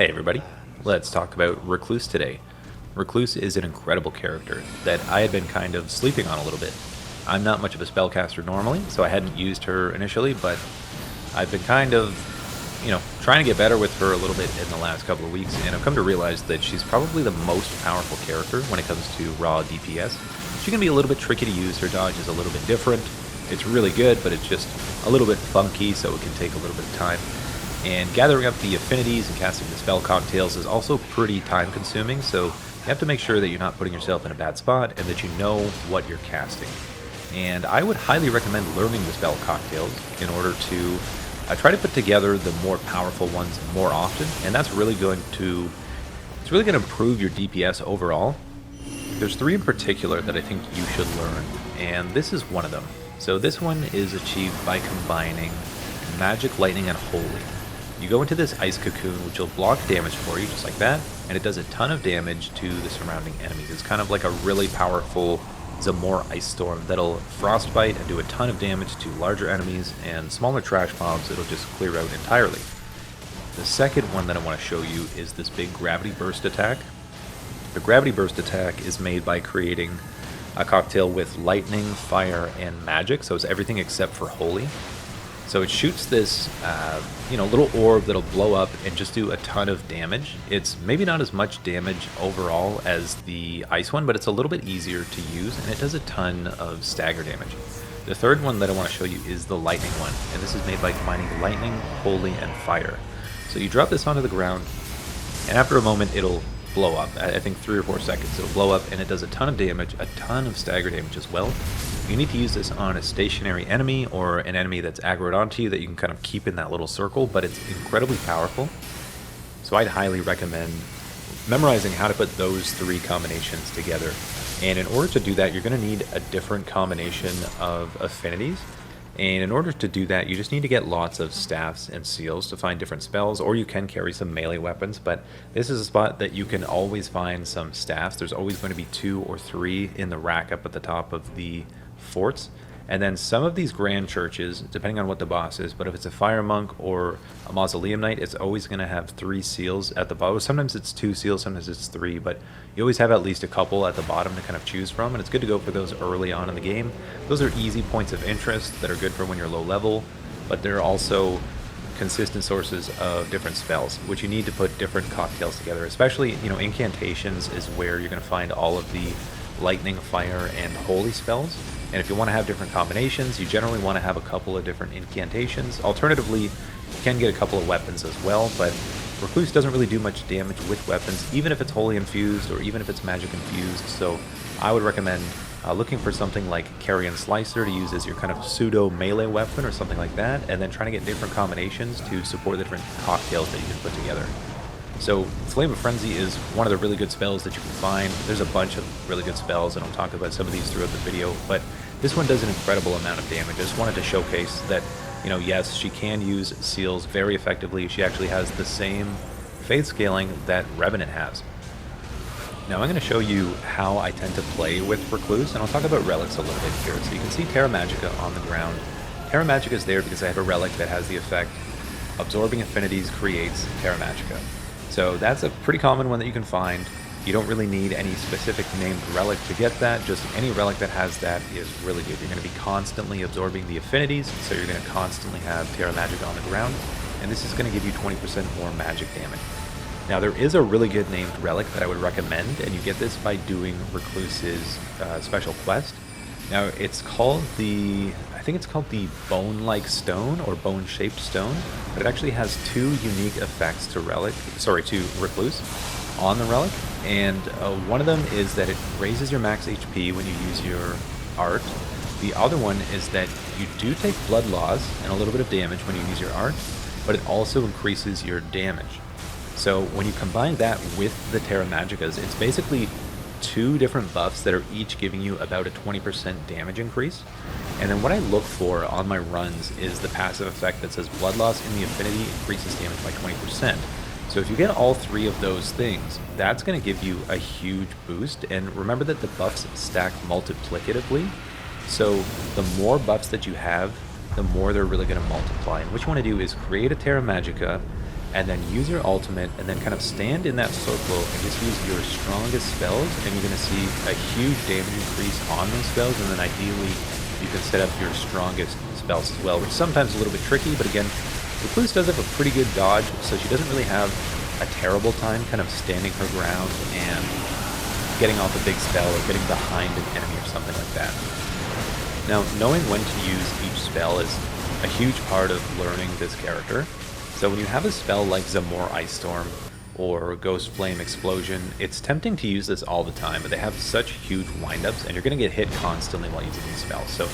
Hey everybody, let's talk about Recluse today. Recluse is an incredible character that I had been kind of sleeping on a little bit. I'm not much of a spellcaster normally, so I hadn't used her initially, but I've been kind of, trying to get better with her a little bit in the last couple of weeks, and I've come to realize that she's probably the most powerful character when it comes to raw DPS. She can be a little bit tricky to use, her dodge is a little bit different. It's really good, but it's just a little bit funky, so it can take a little bit of time. And gathering up the affinities and casting the spell cocktails is also pretty time consuming, so you have to make sure that you're not putting yourself in a bad spot and that you know what you're casting. And I would highly recommend learning the spell cocktails in order to try to put together the more powerful ones more often, and that's really going to improve your DPS overall. There's three in particular that I think you should learn, and this is one of them. So this one is achieved by combining Magic, Lightning, and Holy. You go into this Ice Cocoon, which will block damage for you, just like that, and it does a ton of damage to the surrounding enemies. It's kind of like a really powerful Zamor Ice Storm that'll Frostbite and do a ton of damage to larger enemies, and smaller trash mobs it'll just clear out entirely. The second one that I want to show you is this big Gravity Burst attack. The Gravity Burst attack is made by creating a cocktail with Lightning, Fire, and Magic, so it's everything except for Holy. So it shoots this, little orb that'll blow up and just do a ton of damage. It's maybe not as much damage overall as the ice one, but it's a little bit easier to use, and it does a ton of stagger damage. The third one that I want to show you is the lightning one, and this is made by combining lightning, holy, and fire. So you drop this onto the ground, and after a moment it'll blow up. I think 3 or 4 seconds it'll blow up, and it does a ton of damage, a ton of stagger damage as well. You need to use this on a stationary enemy or an enemy that's aggroed onto you that you can kind of keep in that little circle, but it's incredibly powerful. So I'd highly recommend memorizing how to put those three combinations together. And in order to do that, you're going to need a different combination of affinities. And in order to do that, you just need to get lots of staffs and seals to find different spells, or you can carry some melee weapons, but this is a spot that you can always find some staffs. There's always going to be 2 or 3 in the rack up at the top of the forts, and then some of these grand churches, depending on what the boss is, but if it's a fire monk or a mausoleum knight, it's always going to have 3 seals at the bottom. Sometimes it's 2 seals, sometimes it's 3, but you always have at least a couple at the bottom to kind of choose from, and it's good to go for those early on in the game. Those are easy points of interest that are good for when you're low level, but they're also consistent sources of different spells, which you need to put different cocktails together. Especially, incantations is where you're going to find all of the lightning, fire, and holy spells. And if you want to have different combinations, you generally want to have a couple of different incantations. Alternatively, you can get a couple of weapons as well, but Recluse doesn't really do much damage with weapons, even if it's holy infused or even if it's magic infused. So I would recommend looking for something like Carrion Slicer to use as your kind of pseudo melee weapon or something like that, and then trying to get different combinations to support the different cocktails that you can put together. So Flame of Frenzy is one of the really good spells that you can find. There's a bunch of really good spells, and I'll talk about some of these throughout the video, but this one does an incredible amount of damage. I just wanted to showcase that, yes, she can use seals very effectively. She actually has the same faith scaling that Revenant has. Now I'm going to show you how I tend to play with Recluse, and I'll talk about relics a little bit here. So you can see Terra Magica on the ground. Terra Magica is there because I have a relic that has the effect Absorbing Affinities creates Terra Magica. So that's a pretty common one that you can find. You don't really need any specific named relic to get that. Just any relic that has that is really good. You're going to be constantly absorbing the affinities, so you're going to constantly have Terra Magica on the ground, and this is going to give you 20% more magic damage. Now there is a really good named relic that I would recommend, and you get this by doing Recluse's special quest. Now it's called I think it's called the Bone-like Stone or Bone-shaped Stone, but it actually has 2 unique effects to Recluse on the relic, and one of them is that it raises your max HP when you use your art. The other one is that you do take blood loss and a little bit of damage when you use your art, but it also increases your damage. So when you combine that with the Terra Magicas, it's basically 2 different buffs that are each giving you about a 20% damage increase. And then what I look for on my runs is the passive effect that says blood loss in the affinity increases damage by 20%. So if you get all 3 of those things, that's going to give you a huge boost. And remember that the buffs stack multiplicatively. So the more buffs that you have, the more they're really going to multiply. And what you want to do is create a Terra Magica, and then use your ultimate, and then kind of stand in that circle and just use your strongest spells, and you're going to see a huge damage increase on those spells, and then ideally you can set up your strongest spells as well, which is sometimes a little bit tricky, but again, Recluse does have a pretty good dodge, so she doesn't really have a terrible time kind of standing her ground and getting off a big spell or getting behind an enemy or something like that. Now, knowing when to use each spell is a huge part of learning this character. So when you have a spell like Zamor Ice Storm or Ghost Flame Explosion, it's tempting to use this all the time, but they have such huge windups, and you're going to get hit constantly while using these spells. So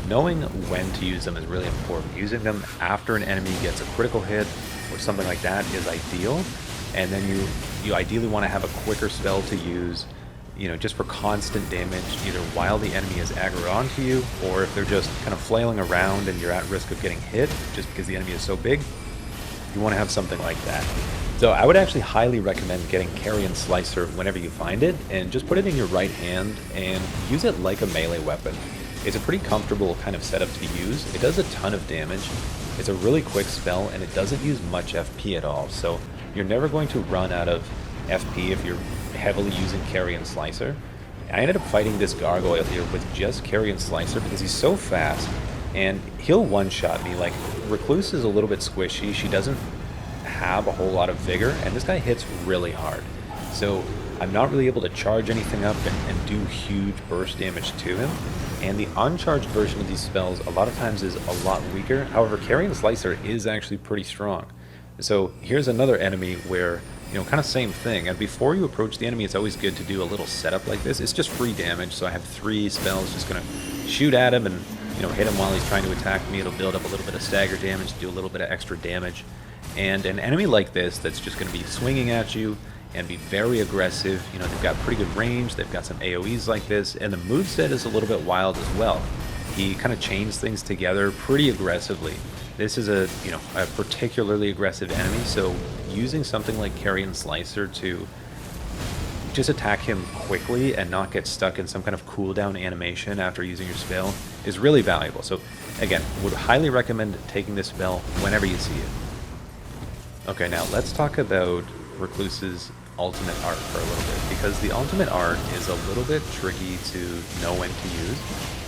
knowing when to use them is really important. Using them after an enemy gets a critical hit or something like that is ideal, and then you ideally want to have a quicker spell to use, you know, just for constant damage, either while the enemy is aggroed onto you, or if they're just kind of flailing around and you're at risk of getting hit just because the enemy is so big, you want to have something like that. So I would actually highly recommend getting Carrion Slicer whenever you find it, and just put it in your right hand and use it like a melee weapon. It's a pretty comfortable kind of setup to use. It does a ton of damage. It's a really quick spell, and it doesn't use much FP at all. So you're never going to run out of FP if you're heavily using Carrion Slicer. I ended up fighting this gargoyle here with just Carrion Slicer because he's so fast, and he'll one-shot me. Like, Recluse is a little bit squishy. She doesn't have a whole lot of vigor, and this guy hits really hard. So I'm not really able to charge anything up and do huge burst damage to him. And the uncharged version of these spells a lot of times is a lot weaker. However, Carrion Slicer is actually pretty strong. So here's another enemy where, you know, kind of same thing. And before you approach the enemy, it's always good to do a little setup like this. It's just free damage, so I have 3 spells just going to shoot at him and, you know, hit him while he's trying to attack me. It'll build up a little bit of stagger damage, do a little bit of extra damage. And an enemy like this that's just going to be swinging at you and be very aggressive, you know, they've got pretty good range, they've got some AoEs like this, and the moveset is a little bit wild as well. He kind of chains things together pretty aggressively. This is a, you know, a particularly aggressive enemy, so using something like Carrion Slicer to just attack him quickly and not get stuck in some kind of cooldown animation after using your spell is really valuable. So again, would highly recommend taking this spell whenever you see it. Okay, now let's talk about Recluse's ultimate art for a little bit, because the ultimate art is a little bit tricky to know when to use.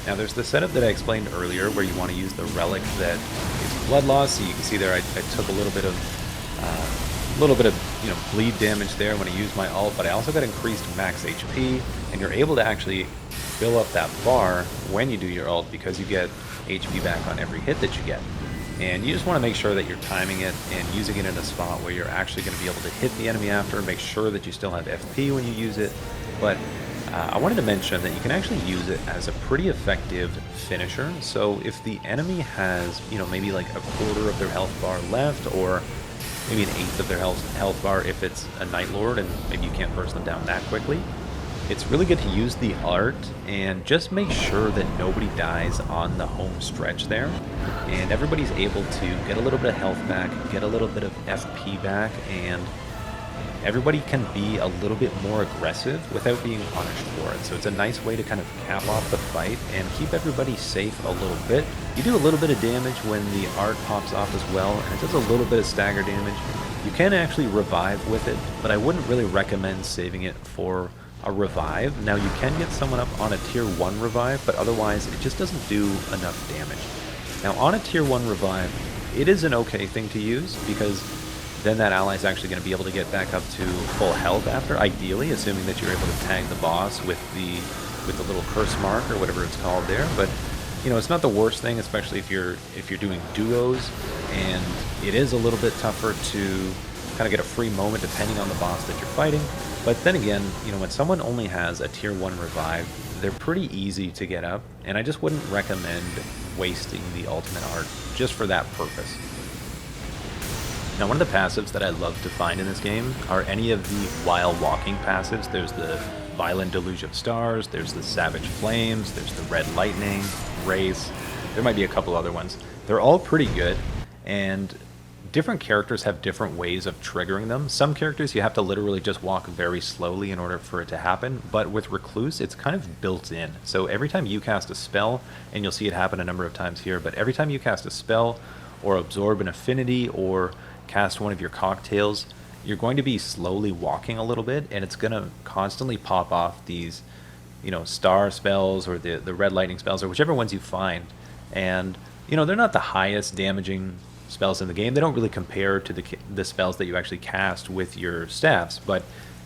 Now there's the setup that I explained earlier where you want to use the Relic that is blood loss. So you can see there I took a little bit of you know, bleed damage there when I used my ult, but I also got increased max HP, and you're able to actually fill up that bar when you do your ult because you get HP back on every hit that you get. And you just want to make sure that you're timing it and using it in a spot where you're actually going to be able to hit the enemy after, make sure that you still have FP when you use it. But I wanted to mention that you can actually use it as a pretty effective finisher. So if the enemy has, you know, maybe like a quarter of their health bar left, or maybe an eighth of their health bar if it's a Night Lord and maybe you can't burst them down that quickly, it's really good to use the art and just make sure that nobody dies on the home stretch there, and everybody's able to get a little bit of health back, get a little bit of FP back, and everybody can be a little bit more aggressive without being punished for it. So it's a nice way to kind of cap off the fight and keep everybody safe a little bit. You do a little bit of damage when the art pops off as well, and it does a little bit of stagger damage. You can actually revive with it, but I wouldn't really recommend saving it for a revive. Now you can get someone up on a tier 1 revive, but otherwise it just doesn't do enough damage. Now on a tier 1 revive, it is an okay thing to use because then that ally is actually going to be able to get back up to full health after, ideally, assuming that you're able to tag the boss with the little curse mark or whatever it's called there. But you know, it's not the worst thing, especially if you're doing duos, and it is a little bit tougher to kind of get a free moment depending on the boss that you're fighting. But then again, you know, when someone only has a tier 1 revive, they're pretty easy to get up, and I just wouldn't recommend wasting the ultimate art just for that purpose. Now, one of the passives that I love to find in this game are any of the while walking passives. There's the Violent Deluge of Stars, there's the Savage Flames, there's the Red Lightning, Race, there might be a couple other ones. They're all pretty good, and different characters have different ways of triggering them. Some characters you have to literally just walk very slowly in order for it to happen, but with Recluse it's kind of built in. So every time you cast a spell, and you'll see it happen a number of times here, but every time you cast a spell or absorb an affinity or cast one of your cocktails, you're going to be slowly walking a little bit, and it's going to constantly pop off these, star spells or the red lightning spells or whichever ones you find. And, they're not the highest damaging spells in the game. They don't really compare to the spells that you actually cast with your staffs, but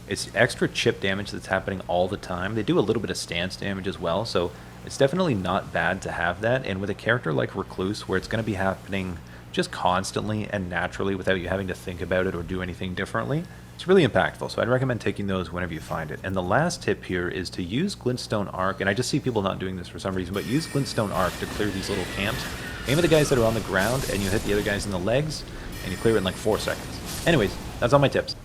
it's extra chip damage that's happening all the time. They do a little bit of stance damage as well, so it's definitely not bad to have that. And with a character like Recluse, where it's going to be happening just constantly and naturally without you having to think about it or do anything differently, it's really impactful. So I'd recommend taking those whenever you find it. And the last tip here is to use Glintstone Arc, and I just see people not doing this for some reason, but use Glintstone Arc to clear these little camps. Aim at the guys that are on the ground, and you hit the other guys in the legs, and you clear it in like 4 seconds. Anyways, that's all my tips.